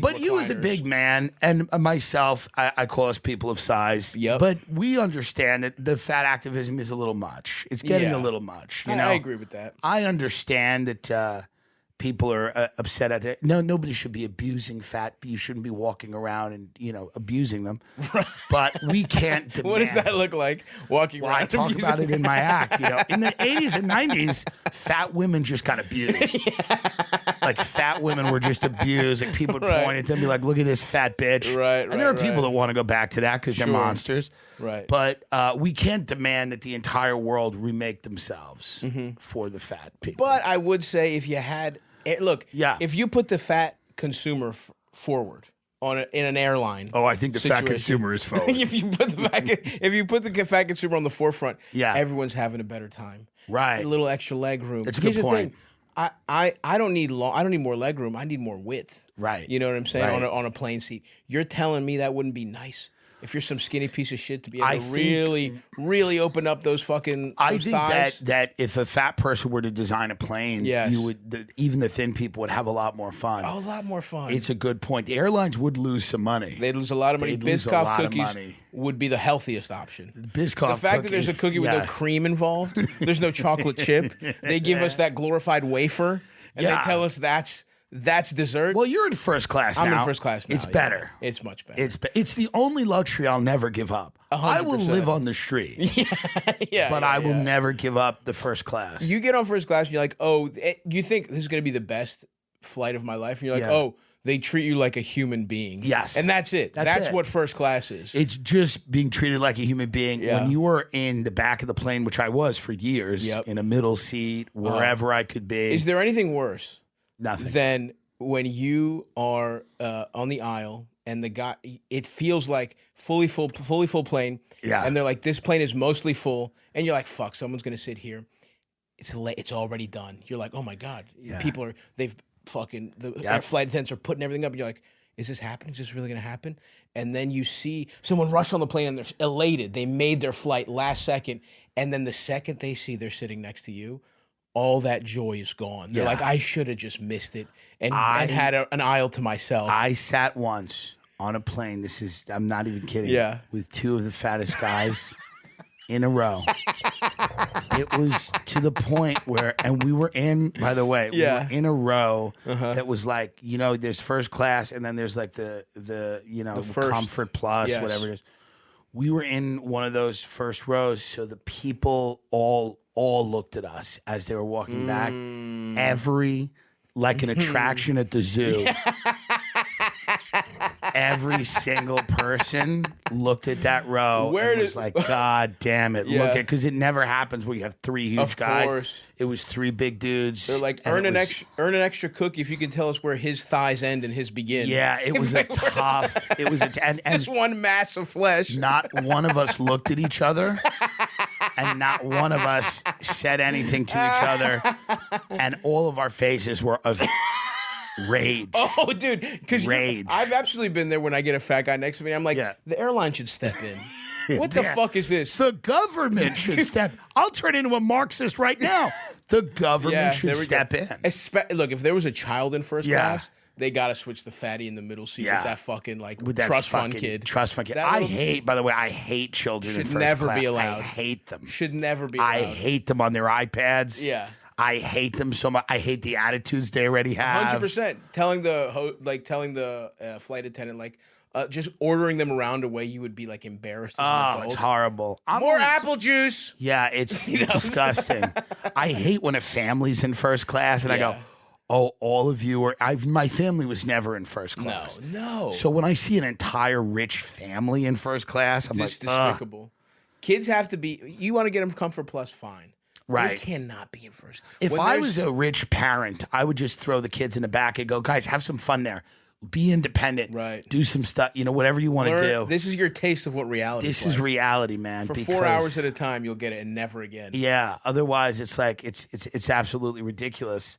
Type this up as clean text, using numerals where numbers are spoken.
But you as a big man, and myself, I call us people of size. Yep. But we understand that the fat activism is a little much. It's getting a little much. You know? I agree with that. I understand that people are upset at that. No, nobody should be abusing fat. You shouldn't be walking around and abusing them. Right. But we can't demand. What does that look like? Walking around. I talk about it in my act. In the 80s and 90s, fat women just got abused. Like fat women were just abused. Like people would point at them and be like, "Look at this fat bitch." Right. And there are people that want to go back to that because they're monsters. Right. But we can't demand that the entire world remake themselves for the fat people. But I would say if you had if you put the fat consumer forward in an airline. Oh, I think the fat consumer is forward. if you put the fat consumer on the forefront, everyone's having a better time. Right. A little extra leg room. That's a good point. I don't need I don't need more leg room. I need more width. Right. You know what I'm saying? Right. On a plane seat. You're telling me that wouldn't be nice? If you're some skinny piece of shit to be able to really open up those fucking thighs. that if a fat person were to design a plane, you would even the thin people would have a lot more fun. Oh, a lot more fun. It's a good point. The airlines would lose some money. They'd lose a lot of money. Biscoff cookies would be the healthiest option. Biscoff the fact that there's a cookie with no cream involved, there's no chocolate chip. They give us that glorified wafer, and they tell us that's dessert. Well, you're in first class now. I'm in first class now. It's better. It's much better. It's the only luxury I'll never give up. 100%. I will live on the street. But I will never give up the first class. You get on first class and you're like, oh, you think this is going to be the best flight of my life? And you're like, oh, they treat you like a human being. Yes. And that's it. That's what first class is. It's just being treated like a human being. Yeah. When you were in the back of the plane, which I was for years, in a middle seat, wherever I could be. Is there anything worse than when you are on the aisle and the guy, it feels like fully full plane. Yeah. And they're like, this plane is mostly full. And you're like, fuck, someone's going to sit here. It's late. It's already done. You're like, oh my God. People they've fucking, our flight attendants are putting everything up. And you're like, is this happening? Is this really going to happen? And then you see someone rush on the plane and they're elated. They made their flight last second. And then the second they see they're sitting next to you, all that joy is gone. They're like, I should have just missed it and had an aisle to myself. I sat once on a plane. I'm not even kidding. Yeah. With two of the fattest guys in a row. It was to the point where, and we were in, by the way, we were in a row that was like, there's first class and then there's like the comfort plus, whatever it is. We were in one of those first rows, so the people all looked at us as they were walking back. Like an attraction at the zoo. Every single person looked at that row and was like, God damn it, look at, because it never happens where you have three huge guys. Of course. It was three big dudes. They're like, earn an extra cookie if you can tell us where his thighs end and his begin. Yeah, it was a tough, it was and just one mass of flesh. Not one of us looked at each other. And not one of us said anything to each other. And all of our faces were of rage. Oh, dude. Because rage. I've absolutely been there when I get a fat guy next to me. I'm like, the airline should step in. What the fuck is this? The government should step. I'll turn into a Marxist right now. The government should step in. Look, if there was a child in first class, they got to switch the fatty in the middle seat with that fucking trust fund kid. Trust fund kid. I hate children in first class. Should never be allowed. I hate them. Should never be allowed. I hate them on their iPads. Yeah. I hate them so much. I hate the attitudes they already have. 100%. Telling the flight attendant just ordering them around a way you would be embarrassed as an adult. It's horrible. More apple juice. Yeah, it's disgusting. I hate when a family's in first class and I go, oh, all of you are. My family was never in first class. No. So when I see an entire rich family in first class, I'm like, despicable. Kids have to be. You want to get them comfort plus, fine. Right. You cannot be in first. If I was a rich parent, I would just throw the kids in the back and go, guys, have some fun there. Be independent. Right. Do some stuff. Whatever you want to do. This is your taste of what reality is. This is reality, man. For 4 hours at a time, you'll get it, and never again. Yeah. Otherwise, it's like it's absolutely ridiculous.